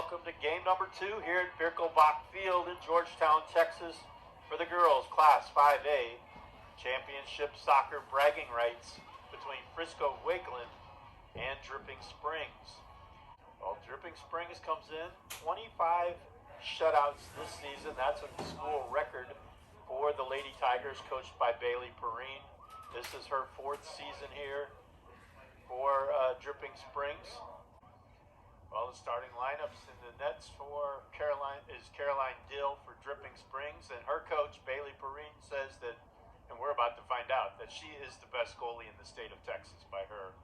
welcome to game number 2 here at Birkelbach Field in Georgetown, Texas for the girls Class 5A Championship Soccer bragging rights between Frisco, Wakeland, and Dripping Springs. Well, Dripping Springs comes in 25 shutouts this season. That's a school record for the Lady Tigers, coached by Bailey Perrine. This is her 4th season here for Dripping Springs. Well, the starting lineups in the nets for Caroline Dill for Dripping Springs, and her coach Bailey Perrine says that, and we're about to find out, that she is the best goalie in the state of Texas by her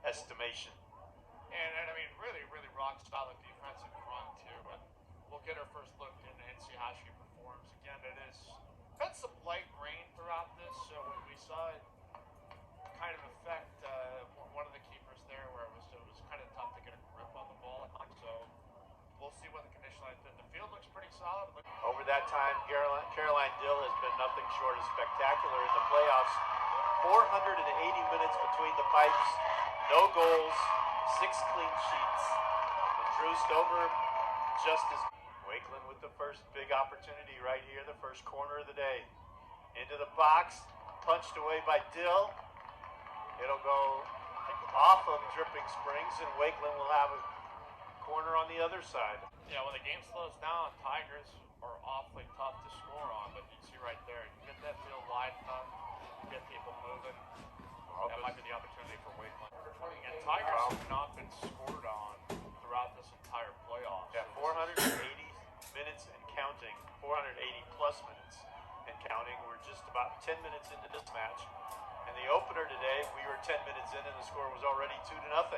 estimation. And I mean, really rock solid defense in front too. But we'll get her first look in and see how she performs. Again, it is been some light rain throughout this, so we saw it kind of affect one of the keepers there, where it was kind of tough to get a grip on the ball. So we'll see what the condition like. The field looks pretty solid. Over that time, Caroline Dill has been nothing short of spectacular in the playoffs. 480 minutes between the pipes, no goals, 6 clean sheets. And Drew Stover just as Wakeland with the first big opportunity right here, the first corner of the day. Into the box, punched away by Dill. It'll go off of Dripping Springs, and Wakeland will have a corner on the other side. Yeah, when the game slows down, Tigers are awfully tough to score on, but you see right there, you get that field wide enough, you get people moving, that might be the opportunity for Wakeland. And Tigers have not been scored on throughout this entire playoff. Yeah, 480 minutes and counting, 480 plus minutes and counting. We're just about 10 minutes into this match. And the opener today, we were 10 minutes in and the score was already 2-0. Last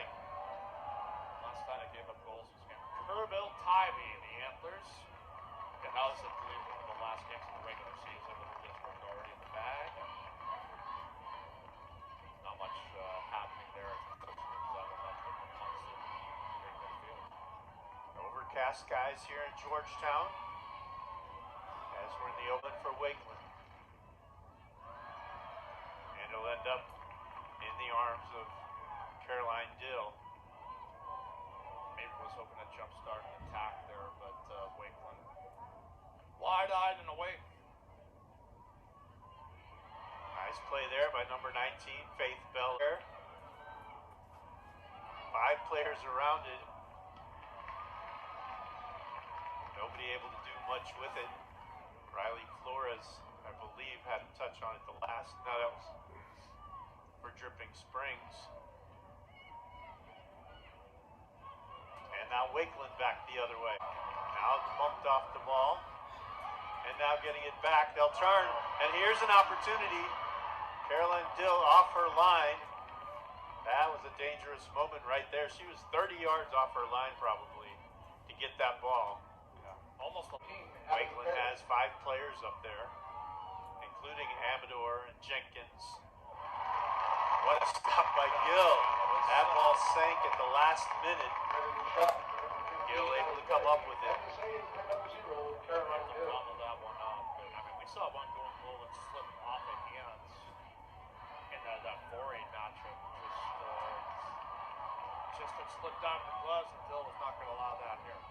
time they gave up goals was against Kerrville Tybee, the Antlers. And that was, I believe, one of the last games of the regular season with the district already in the bag. Not much happening there. Overcast skies here in Georgetown as we're in the open for Wakeland. And it'll end up in the arms of Caroline Dill. Maybe was hoping to jumpstart an attack there, but Wakeland wide-eyed and awake. Nice play there by number 19, Faith Bell. 5 players around it. Nobody able to do much with it. Riley Flores, I believe, had a touch on it the last. No, that was for Dripping Springs. And now Wakeland back the other way. Now bumped off the ball. And now getting it back. They'll turn. And here's an opportunity. Caroline Dill off her line. That was a dangerous moment right there. She was 30 yards off her line probably to get that ball. Almost. Wakeland has 5 players up there, including Amador and Jenkins. What a stop by Gill. That ball sank at the last minute. Gill able to come up with it. Gobbled that one up. But, I mean, we saw one going goal that slipped off of hands in that 4-8 matchup. Just had slipped out of the gloves, and Dill was not going to allow that here.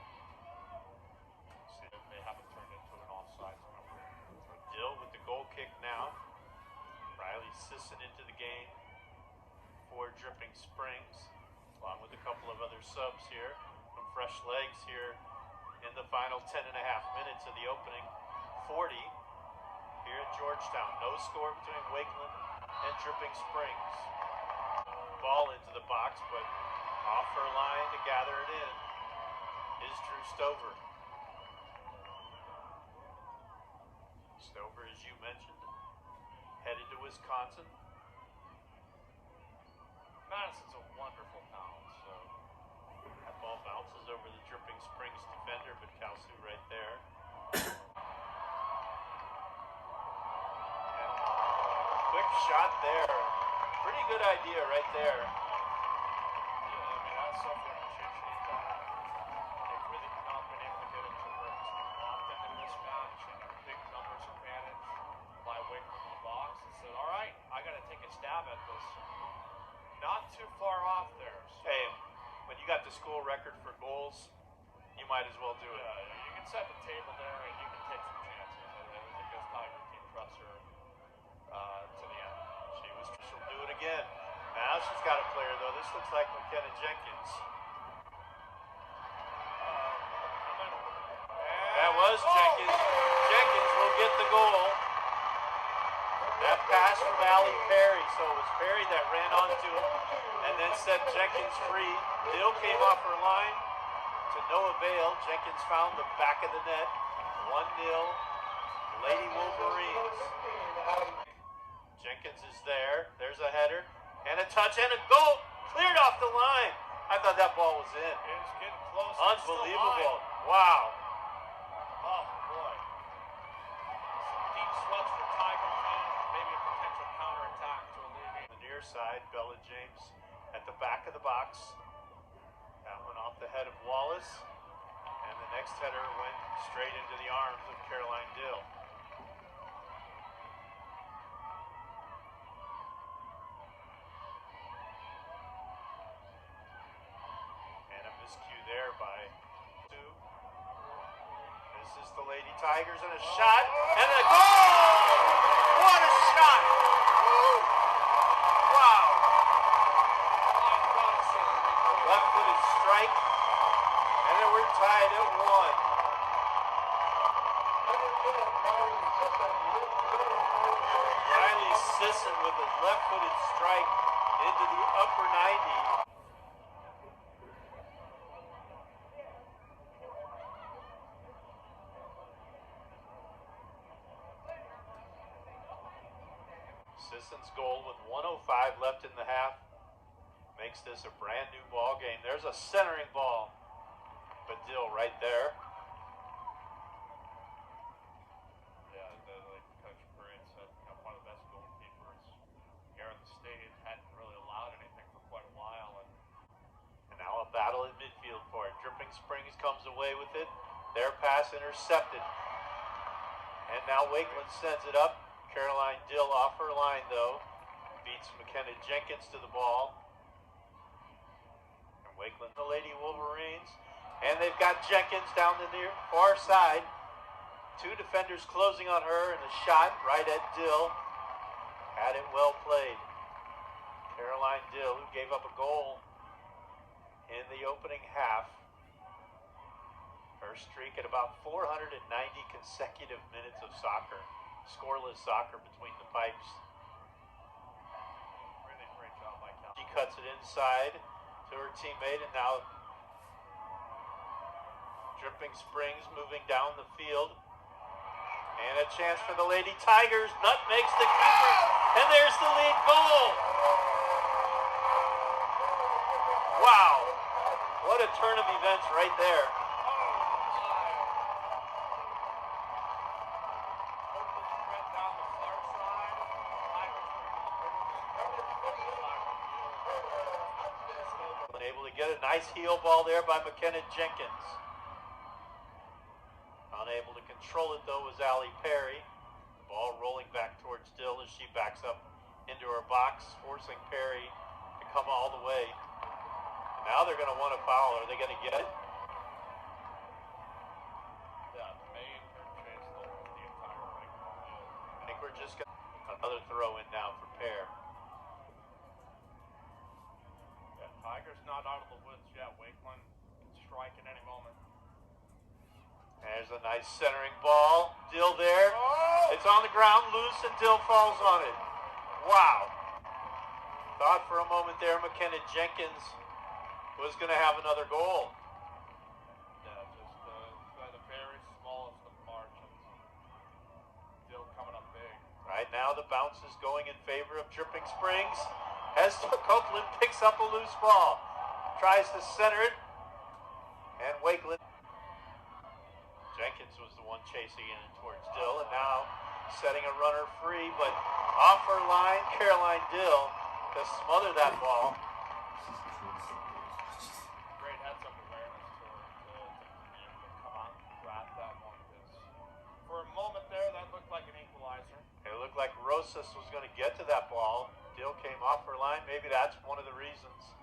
They haven't turned into an offside number. Dill with the goal kick now. Riley Sisson into the game for Dripping Springs, along with a couple of other subs here. Some fresh legs here in the final 10.5 minutes of the opening 40 here at Georgetown. No score between Wakeland and Dripping Springs. Ball into the box, but off her line to gather it in is Drew Stover. Stover, as you mentioned, headed to Wisconsin. Madison's a wonderful town, so that ball bounces over the Dripping Springs defender, but Kalsu right there. And quick shot there. Pretty good idea right there. Yeah, I mean, that's something they've really not been able to get it to work too often in this match, and a big numbers advantage by Wakeland in the box. And said, all right, I got to take a stab at this. Not too far off there. So. Hey, when you got the school record for goals you might as well do it. Yeah, you can set the table there and you can take some chances. I think this Tiger team trusts her to the end. She'll do it again. Now she's got a player though. This looks like McKenna Jenkins. That was Jenkins. Jenkins will get the goal. That pass from Allie Perry. So it was Perry that ran onto him and then set Jenkins free. Dill came off her line to no avail. Jenkins found the back of the net. 1-0. Lady Wolverines. Jenkins is there. There's a header and a touch and a goal. Cleared off the line. I thought that ball was in. It's getting close. Unbelievable. Wow. Oh, boy. Some deep sweats for Tiger fans. Maybe a potential counterattack to alleviate. The near side, Bella James at the back of the box. That one off the head of Wallace. And the next header went straight into the arms of Caroline Dill. And a miscue there by two. This is the Lady Tigers and a shot and a goal! What a shot! Wow! Left-footed strike, and then we're tied at 1. Riley Sisson with a left-footed strike into the upper 90. Sisson's goal with 1:05 left in the half makes this a brand new ball game. There's a centering ball, but Dill right there. Yeah, like Coach Perrin said, one of the best goalkeepers here in the state. Hadn't really allowed anything for quite a while. And now a battle in midfield for it. Dripping Springs comes away with it. Their pass intercepted. And now Wakeland sends it up. Caroline Dill off her line, though. Beats McKenna Jenkins to the ball. And Wakeland, the Lady Wolverines. And they've got Jenkins down the near far side. Two defenders closing on her, and a shot right at Dill. Had it well played. Caroline Dill, who gave up a goal in the opening half. Her streak at about 490 consecutive minutes of soccer. Scoreless soccer between the pipes. Really great job by Cal. She cuts it inside to her teammate, and now Dripping Springs moving down the field. And a chance for the Lady Tigers. Nutmegs the keeper, and there's the lead goal. Wow, what a turn of events right there. Able to get a nice heel ball there by McKenna Jenkins. Unable to control it though was Allie Perry. Ball rolling back towards Dill as she backs up into her box, forcing Perry to come all the way. And now they're going to want to foul. Are they going to get it? Yeah, the main turn chase the entire way. I think we're just going to another throw in now for Pear. Tigers not out of the woods yet. Wakeland can strike at any moment. There's a nice centering ball. Dill there. Oh! It's on the ground, loose, and Dill falls on it. Wow. Thought for a moment there McKenna Jenkins was going to have another goal. Yeah, just the very smallest of margins. Dill coming up big. Right now the bounce is going in favor of Dripping Springs. As Copeland picks up a loose ball. Tries to center it. And Wakeland. Jenkins was the one chasing it towards Dill. And now setting a runner free. But off her line, Caroline Dill to smother that ball. Great heads-up awareness to be able to come out and grab that one. For a moment there, that looked like an equalizer. It looked like Rosas was going to get to that ball. Dill came off her line. Maybe that's one of the reasons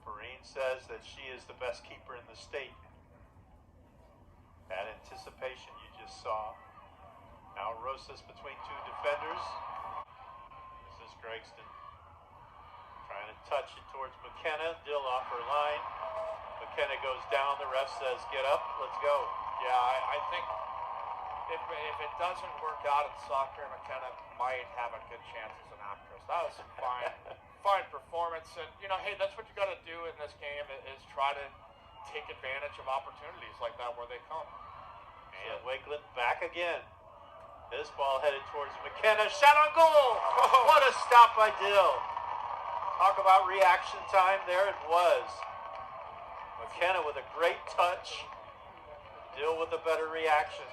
Perrine says that she is the best keeper in the state. That anticipation you just saw. Now Rosas between two defenders. This is Gregston trying to touch it towards McKenna. Dill off her line. McKenna goes down. The ref says, get up, let's go. Yeah, I think if it doesn't work out in soccer, McKenna might have a good chance as an actress. That was a fine performance. And, you know, hey, that's what you got to do in this game is try to take advantage of opportunities like that where they come. And Wakeland back again. This ball headed towards McKenna. Shot on goal! What a stop by Dill. Talk about reaction time. There it was. McKenna with a great touch. Dill with a better reaction.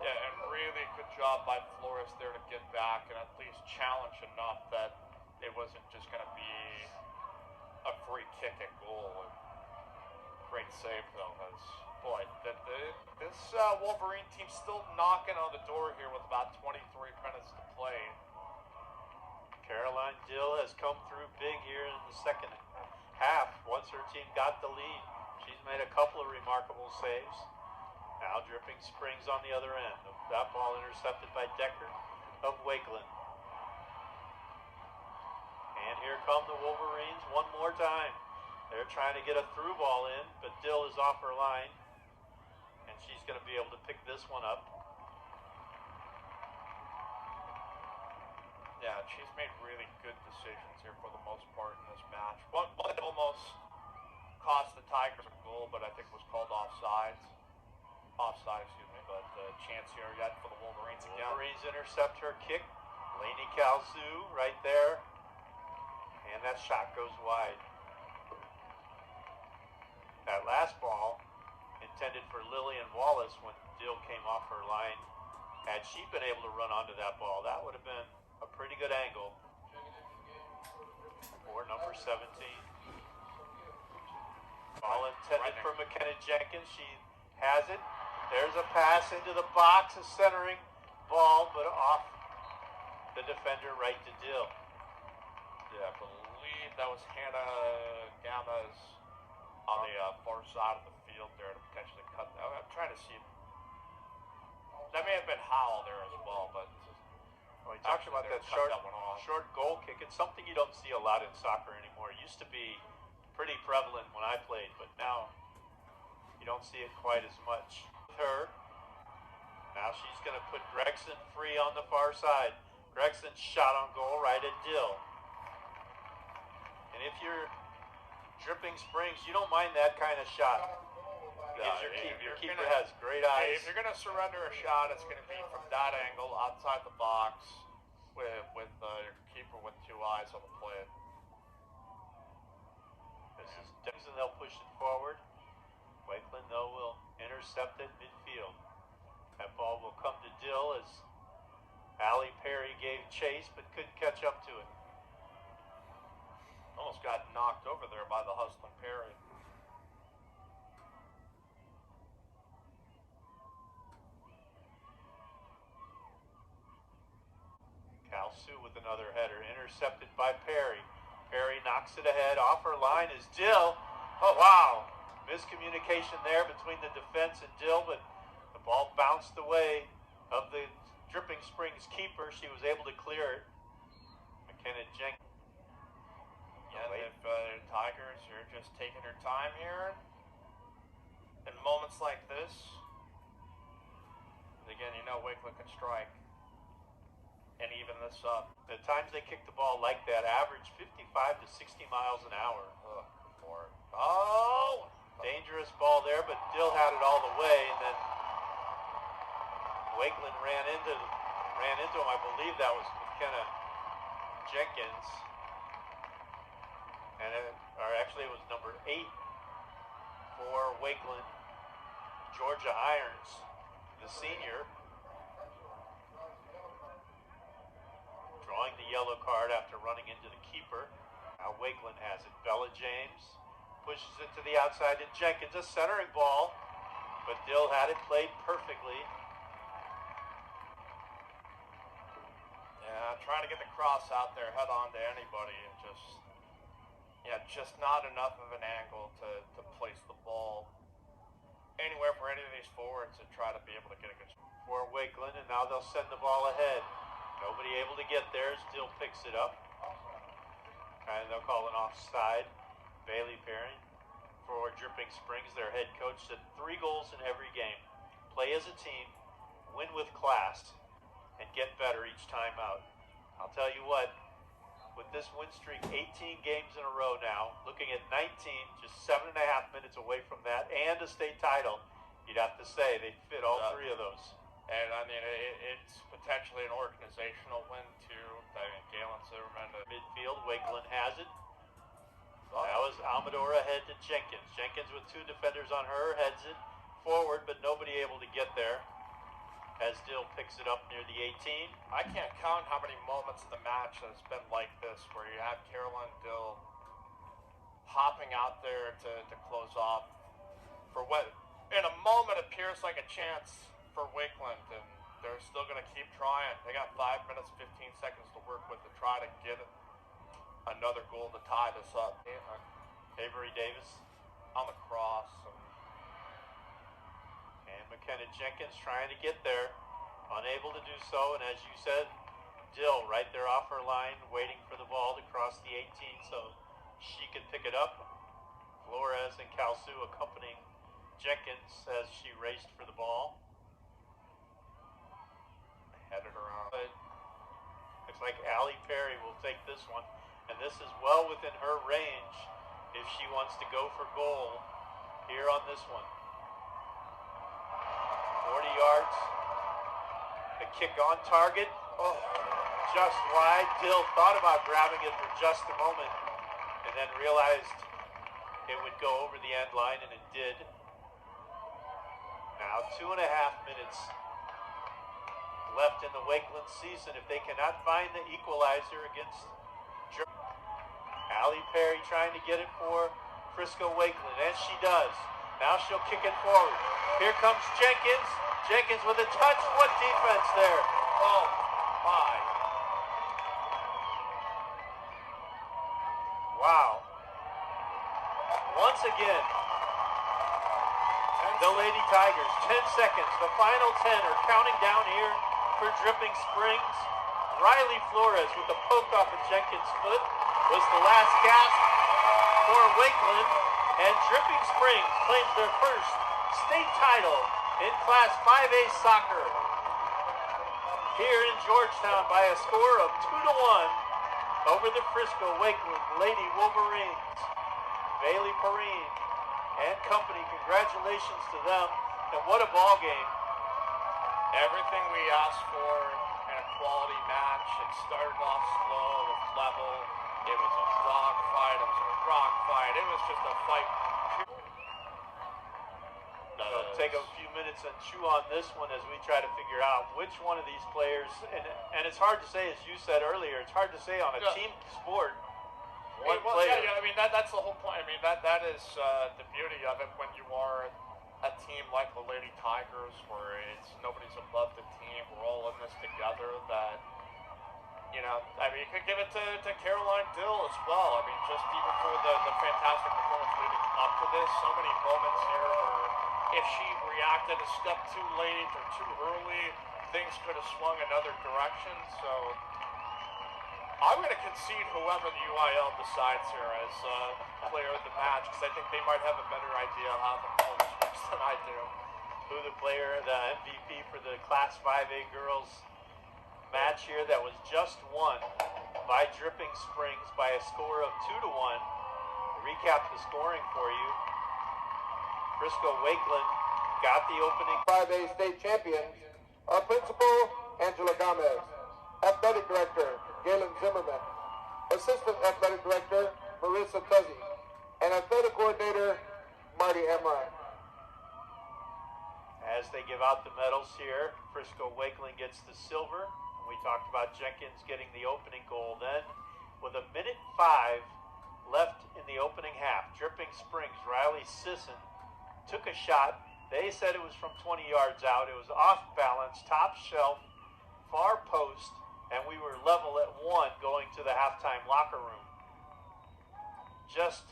Yeah, and really good job by Flores there to get back and at least challenge enough that it wasn't just going to be a free kick at goal. And great save, though. Boy, this Wolverine team's still knocking on the door here with about 23 minutes to play. Caroline Dill has come through big here in the second half. Once her team got the lead, she's made a couple of remarkable saves. Now Dripping Springs on the other end. That ball intercepted by Decker of Wakeland. And here come the Wolverines one more time. They're trying to get a through ball in, but Dill is off her line. And she's going to be able to pick this one up. Yeah, she's made really good decisions here for the most part in this match. One almost cost the Tigers a goal, but I think was called offside, excuse me, but chance here yet for the Wolverines again. Wolverines intercept her kick. Lainey Calzoo right there. And that shot goes wide. That last ball, intended for Lillian Wallace when Dill came off her line. Had she been able to run onto that ball, that would have been a pretty good angle for number 17. Ball intended for McKenna Jenkins. She has it. There's a pass into the box, a centering ball, but off the defender right to Dill. Yeah, I believe that was Hannah Gama's on the far side of the field there to potentially cut. I'm trying to see. That may have been Howell there as well, but we talked about that short goal kick. It's something you don't see a lot in soccer anymore. It used to be pretty prevalent when I played, but now you don't see it quite as much. With her, now she's going to put Gregson free on the far side. Gregson's shot on goal right at Dill. And if you're Dripping Springs, you don't mind that kind of shot. Your keeper has great eyes. If you're going to surrender a shot, it's going to be from that angle, outside the box, with your keeper with two eyes on the plate. This is Dixon. They'll push it forward. Wakeland, though, will intercept it midfield. That ball will come to Dill as Allie Perry gave chase but couldn't catch up to it. Almost got knocked over there by the hustling Perry. Calsu with another header, intercepted by Perry. Perry knocks it ahead. Off her line is Dill. Oh, wow. Miscommunication there between the defense and Dill, but the ball bounced away of the Dripping Springs keeper. She was able to clear it. McKenna Jenkins. Yeah, if Tigers are just taking their time here, in moments like this, again, you know Wakeland can strike and even this up. The times they kick the ball like that average 55 to 60 miles an hour. Oh! Dangerous ball there, but Dill had it all the way, and then Wakeland ran into him. I believe that was McKenna Jenkins. And actually it was number 8 for Wakeland, Georgia Irons, the senior, drawing the yellow card after running into the keeper. Now Wakeland has it. Bella James pushes it to the outside to Jenkins, a centering ball, but Dill had it played perfectly. Yeah, trying to get the cross out there, head on to anybody, and just not enough of an angle to place the ball anywhere for any of these forwards and try to be able to get a good for Wakeland, and now they'll send the ball ahead. Nobody able to get there. Still picks it up. And they'll call an offside. Bailey Perry for Dripping Springs, their head coach, said 3 goals in every game. Play as a team, win with class, and get better each time out. I'll tell you what, with this win streak, 18 games in a row now, looking at 19, just 7.5 minutes away from that, and a state title, you'd have to say they fit all 3 of those. And I mean, it's potentially an organizational win too. I mean, Galen Zimmerman. Midfield, Wakeland has it. That was Amador ahead to Jenkins. Jenkins with 2 defenders on her, heads it forward, but nobody able to get there. As Dill picks it up near the 18. I can't count how many moments in the match that has been like this, where you have Caroline Dill hopping out there to close off for what in a moment appears like a chance for Wakeland, and they're still going to keep trying. They got 5 minutes, 15 seconds to work with to try to get another goal to tie this up. Avery Davis on the cross. And McKenna Jenkins trying to get there, unable to do so, and as you said, Dill right there off her line, waiting for the ball to cross the 18 so she could pick it up. Flores and Calsu accompanying Jenkins as she raced for the ball. Headed around. Looks like Allie Perry will take this one, and this is well within her range if she wants to go for goal here on this one. 40 yards. The kick on target. Oh, just wide. Dill thought about grabbing it for just a moment and then realized it would go over the end line, and it did. Now 2.5 minutes left in the Wakeland season if they cannot find the equalizer against Allie Perry trying to get it for Frisco Wakeland, and she does. Now she'll kick it forward. Here comes Jenkins. Jenkins with a touch. What defense there? Oh, my. Wow. Once again, the Lady Tigers, 10 seconds. The final 10 are counting down here for Dripping Springs. Riley Flores with the poke off of Jenkins' foot was the last gasp for Wakeland, and Dripping Springs claims their first state title in Class 5A soccer here in Georgetown by a score of 2-1 over the Frisco Wakeland Lady Wolverines. Bailey Perrine and company, congratulations to them, and what a ball game. Everything we asked for in a quality match. It started off slow, it was level, it was a dog fight, it was a rock fight, it was just a fight. So take a few minutes and chew on this one as we try to figure out which one of these players, and it's hard to say, as you said earlier, it's hard to say on a team sport. One player. Yeah, I mean, that's the whole point. I mean, that is the beauty of it when you are a team like the Lady Tigers, where it's nobody's above the team. We're all in this together. That, you know, I mean, you could give it to Caroline Dill as well. I mean, just even for the fantastic performance leading up to this, so many moments here where if she reacted a step too late or too early, things could have swung another direction. So I'm going to concede whoever the UIL decides here as player of the match, because I think they might have a better idea of how the ball works than I do. Who the player, the MVP for the Class 5A girls match here that was just won by Dripping Springs by a score of 2-1. Recap the scoring for you. Frisco Wakeland got the opening 5A state champions. Our principal, Angela Gomez. Athletic director, Galen Zimmerman. Assistant athletic director, Marissa Tuzzi. And athletic coordinator, Marty Emrine. As they give out the medals here, Frisco Wakeland gets the silver. We talked about Jenkins getting the opening goal then. With 1:05 left in the opening half, Dripping Springs, Riley Sisson took a shot. They said it was from 20 yards out. It was off balance, top shelf, far post, and we were level at 1 going to the halftime locker room. Just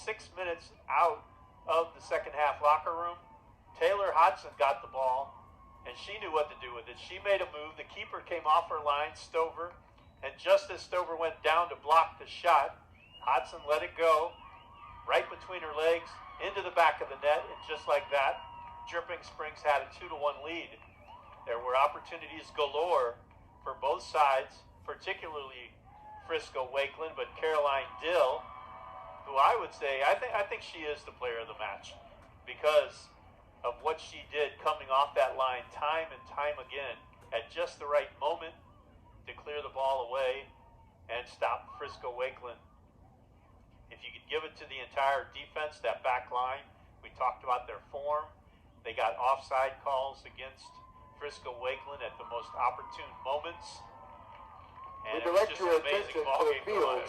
6 minutes out of the second half locker room, Taylor Hodgson got the ball, and she knew what to do with it. She made a move. The keeper came off her line, Stover, and just as Stover went down to block the shot, Hodgson let it go right between her legs into the back of the net, and just like that, Dripping Springs had a 2-1 lead. There were opportunities galore for both sides, particularly Frisco Wakeland, but Caroline Dill, who I would say, I think she is the player of the match because of what she did coming off that line time and time again at just the right moment to clear the ball away and stop Frisco Wakeland. If you could give it to the entire defense, that back line, we talked about their form. They got offside calls against Frisco Wakeland at the most opportune moments. And we direct your attention to the field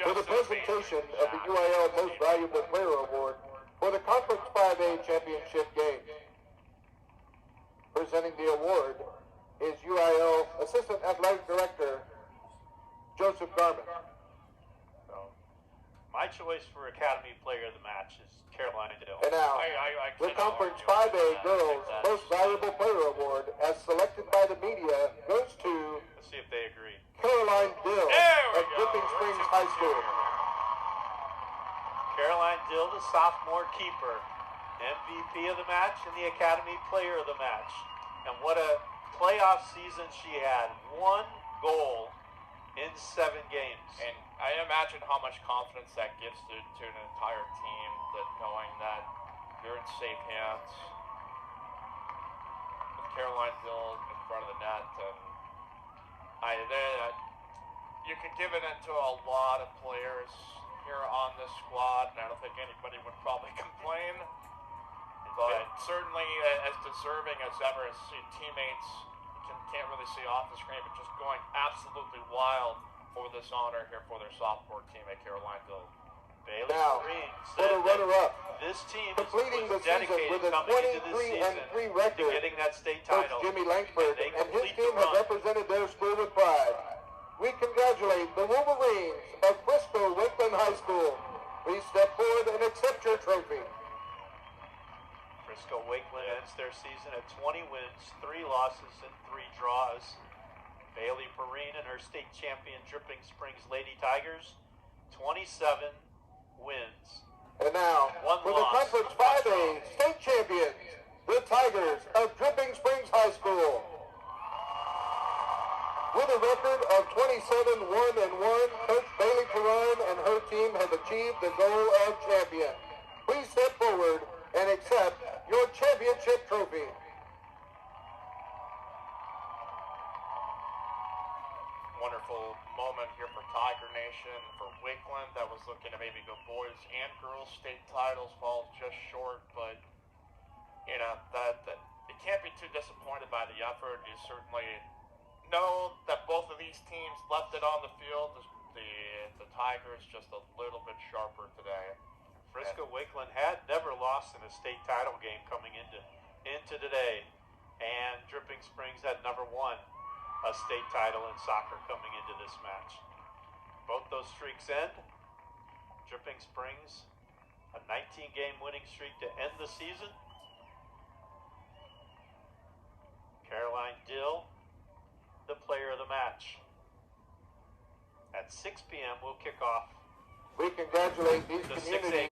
for the presentation of the UIL Most Valuable Player Award for the Conference 5A Championship game. Presenting the award is UIL Assistant Athletic Director Joseph Garman. So, my choice for Academy Player of the Match is Caroline Dill. And now, the Conference 5A Girls Most Valuable Player Award, as selected by the media, goes to... Let's see if they agree. Caroline Dill at Dripping Springs High School. Caroline Dill, the sophomore keeper, MVP of the match and the Academy Player of the match. And what a playoff season she had. 1 goal in 7 games. And I imagine how much confidence that gives to an entire team, that knowing that you're in safe hands with Caroline Dill in front of the net. And you could give it into a lot of players here on this squad, and I don't think anybody would probably complain. But certainly as deserving as ever, as teammates, you can't really see off the screen, but just going absolutely wild for this honor here for their sophomore teammate, Caroline Dill. Bailey Now, Green for the runner-up, this team completing was the season dedicated with a coming into this 23-3 season record, to getting that state Coach title. Jimmy Langford they and his complete team the have run. represented their school with pride. We congratulate the Wolverines of Frisco Wakeland High School. Please step forward and accept your trophy. Frisco Wakeland ends their season at 20 wins, 3 losses, and 3 draws. Bailey Perrine and her state champion Dripping Springs Lady Tigers, 27 wins. And now, 1 for the loss, Conference 1 5A draw. state champions, the Tigers of Dripping Springs High School. With a record of 27-1-1, Coach Bailey Perrine and her team have achieved the goal of champion. Please step forward and accept your championship trophy. Wonderful moment here for Tiger Nation, for Wakeland that was looking to maybe go boys and girls state titles, falls just short, but you know that you can't be too disappointed by the effort. You certainly know that both of these teams left it on the field. The Tigers just a little bit sharper today. Frisco Wakeland had never lost in a state title game coming into today, and Dripping Springs had never won a state title in soccer coming into this match. Both those streaks end. Dripping Springs, a 19-game winning streak to end the season. Caroline Dill, the player of the match. At 6 p.m. we'll kick off We congratulate these the communities. 6A